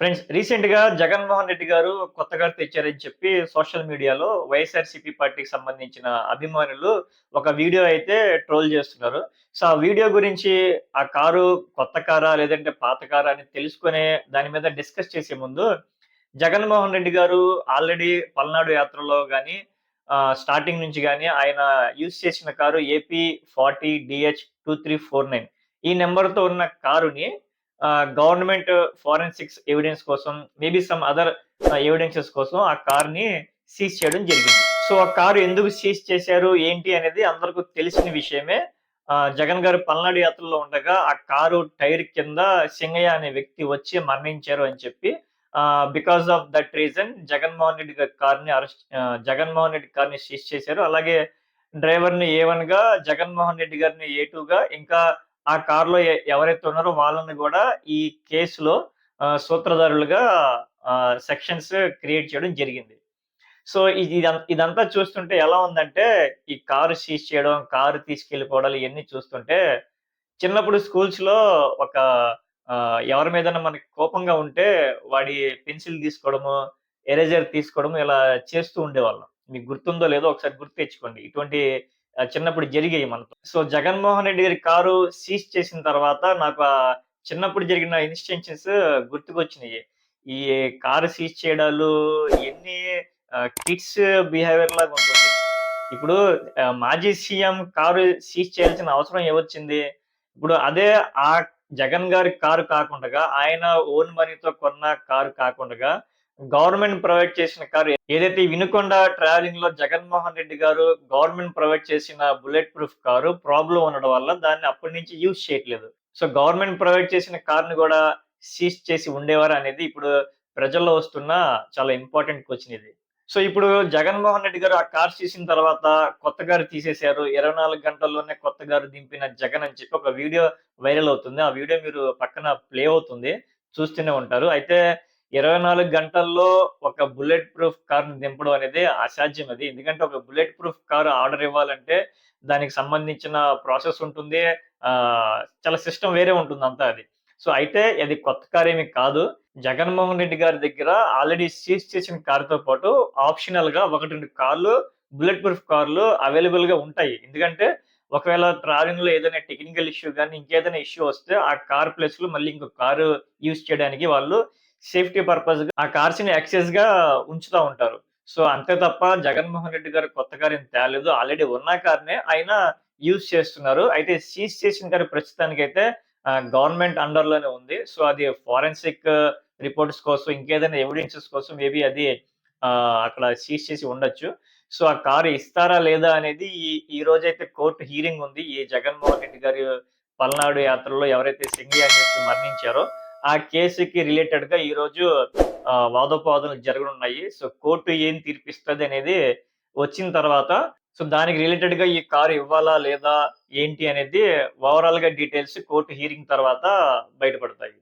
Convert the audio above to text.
Friends రీసెంట్‌గా జగన్మోహన్ రెడ్డి గారు కొత్తగా తెచ్చారని చెప్పి సోషల్ మీడియాలో వైఎస్ఆర్‌సీపీ పార్టీకి సంబంధించిన అభిమానులు ఒక వీడియో అయితే ట్రోల్ చేస్తున్నారు. సో, ఆ వీడియో గురించి ఆ కారు కొత్త కారా? లేదంటే పాత కారా? అని తెలుసుకునే దాని మీద డిస్కస్ చేసే ముందు జగన్మోహన్ రెడ్డి గారు ఆల్రెడీ పల్నాడు యాత్రలో గాని స్టార్టింగ్ నుంచి గాని ఆయన యూజ్ చేసిన కారు ఏపీ 40 డీహెచ్ 2349 ఈ నంబర్‌తో ఉన్న కారుని గవర్నమెంట్ ఫోరెన్సిక్స్ ఎవిడెన్స్ కోసం మేబీ సమ్ అదర్ ఎవిడెన్సెస్ కోసం ఆ కార్‌ని సీజ్ చేయడం జరిగింది. సో, ఆ కారు ఎందుకు సీజ్ చేశారు? ఏంటి అనేది అందరికి తెలిసిన విషయమే. జగన్ గారు పల్నాడు యాత్రలో ఉండగా ఆ కారు టైర్ కింద సింగయ్య అనే వ్యక్తి వచ్చి మరణించారు అని చెప్పి because of that reason Jaganmohan Reddy కార్‌ని సీజ్ చేశారు. అలాగే డ్రైవర్‌ని ఏ1గా, జగన్మోహన్ రెడ్డి గారిని ఏ2గా ఇంకా ఆ కార్‌లో ఎవరైతే ఉన్నారో వాళ్ళని గూడా ఈ కేసులో సూత్రధారులుగా సెక్షన్స్ క్రియేట్ చేయడం జరిగింది. సో, ఇదంతా చూస్తుంటే ఎలా ఉందంటే, ఈ కారు సీజ్ చేయడం, కారు తీసుకెళ్ళిపోవడాలు ఇయన్నీ చూస్తుంటే, చిన్నప్పుడు స్కూల్స్‌లో ఒక ఎవరి మీదన్నా మనకి కోపంగా ఉంటే, వాడి పెన్సిల్ తీసుకోవడము, ఎరేజర్ తీసుకోవడము ఇలా చేస్తూ ఉండేవాళ్ళం. మీకు గుర్తుందో లేదో ఒకసారి గుర్తు తెచ్చుకోండి. ఇటువంటి చిన్నప్పుడు జరిగాయి మనతో. సో, జగన్మోహన్ రెడ్డి గారి కారు సీజ్ చేసిన తర్వాత నాకు చిన్నప్పుడు జరిగిన ఇన్స్టెన్షన్స్ గుర్తుకొచ్చినియి. ఈ కారు సీజ్ చేయడాలు ఇయన్నీ కిడ్స్ బిహేవియర్ లాగా ఉంటుంది. ఇప్పుడు మాజీ సీఎం కారు సీజ్ చేయాల్సిన అవసరం ఏమొచ్చింది? ఇప్పుడు అదే ఆ జగన్ గారి కారు కాకుండగా, ఆయన ఓన్ మనీతో కొన్న కారు కాకుండగా, గవర్నమెంట్ ప్రొవైడ్ చేసిన కారు ఏదైతే వినుకొండ ట్రావెలింగ్‌లో జగన్మోహన్ రెడ్డి గారు గవర్నమెంట్ ప్రొవైడ్ చేసిన బుల్లెట్ ప్రూఫ్ కారు ప్రాబ్లమ్ ఉండడం వల్ల దాన్ని అప్పటి నుంచి యూజ్ చేయట్లేదు. సో, గవర్నమెంట్ ప్రొవైడ్ చేసిన కార్‌ని గూడా సీజ్ చేసి ఉండేవారా అనేది ఇప్పుడు ప్రజల్లో వస్తున్న చాలా ఇంపార్టెంట్ క్వెషన్ ఇది. సో, ఇప్పుడు జగన్మోహన్ రెడ్డి గారు ఆ కార్ తీసిన తర్వాత కొత్త కారు తీసేశారు. 24 గంటల్లోనే కొత్త కారు దింపిన జగన్ అని చెప్పి ఒక వీడియో వైరల్ అవుతుంది. ఆ వీడియో మీరు పక్కన ప్లే అవుతుంది. చూస్తూనే ఉంటారు. అయితే 24 గంటల్లో ఒక బుల్లెట్ ప్రూఫ్ కార్‌ని దింపడం అనేది అసాధ్యం అది. ఎందుకంటే ఒక బుల్లెట్ ప్రూఫ్ కార్ ఆర్డర్ ఇవ్వాలంటే దానికి సంబంధించిన ప్రాసెస్ ఉంటుంది. చాలా సిస్టమ్ వేరే ఉంటుందంతా అది. సో, అయితే అది కొత్త కారేమి కాదు. జగన్మోహన్ రెడ్డి గారి దగ్గర ఆల్రెడీ సీజ్ చేసిన కార్‌తో పాటు ఆప్షనల్‌గా 1, 2 కార్లు బుల్లెట్ ప్రూఫ్ కార్లు అవైలబుల్‌గా ఉంటాయి. ఎందుకంటే ఒకవేళ ట్రావెలింగ్‌లో ఏదైనా టెక్నికల్ ఇష్యూ గాని, ఇంకేదైనా ఇష్యూ వస్తే ఆ కార్ ప్లేస్‌లో మళ్ళీ ఇంకో కారు యూజ్ చేయడానికి వాళ్ళు సేఫ్టీ పర్పస్‌గా ఆ కార్స్‌ని యాక్సెస్‌గా ఉంచుతా ఉంటారు. సో, అంతే తప్ప జగన్మోహన్ రెడ్డి గారు కొత్త కార్ ఏం తేలేదు. ఆల్రెడీ ఉన్న కార్‌నే ఆయన యూజ్ చేస్తున్నారు. అయితే సీజ్ చేసిన కారు ప్రస్తుతానికైతే గవర్నమెంట్ అండర్‌లోనే ఉంది. సో, అది ఫోరెన్సిక్ రిపోర్ట్స్ కోసం, ఇంకేదైనా ఎవిడెన్సెస్ కోసం మేబీ అది అక్కడ సీజ్ చేసి ఉండొచ్చు. సో, ఆ కారు ఇస్తారా? లేదా? అనేది ఈ రోజైతే కోర్ట్ హియరింగ్ ఉంది. ఈ జగన్మోహన్ రెడ్డి గారి పల్నాడు యాత్రలో ఎవరైతే సింగయ్య అని చెప్పి మరణించారో, ఆ కేసుకి రిలేటెడ్‌గా ఈరోజు వాదోపవాదాలు జరగనున్నాయి. సో, కోర్ట్ ఏం తీర్పిస్తదనేది వచ్చిన తర్వాత సో, దానికి రిలేటెడ్‌గా ఈ కారు ఇవ్వాలా? లేదా? ఏంటి అనేది ఓవరాల్‌గా డీటెయిల్స్ కోర్ట్ హియరింగ్ తర్వాత బయటపడతాయి.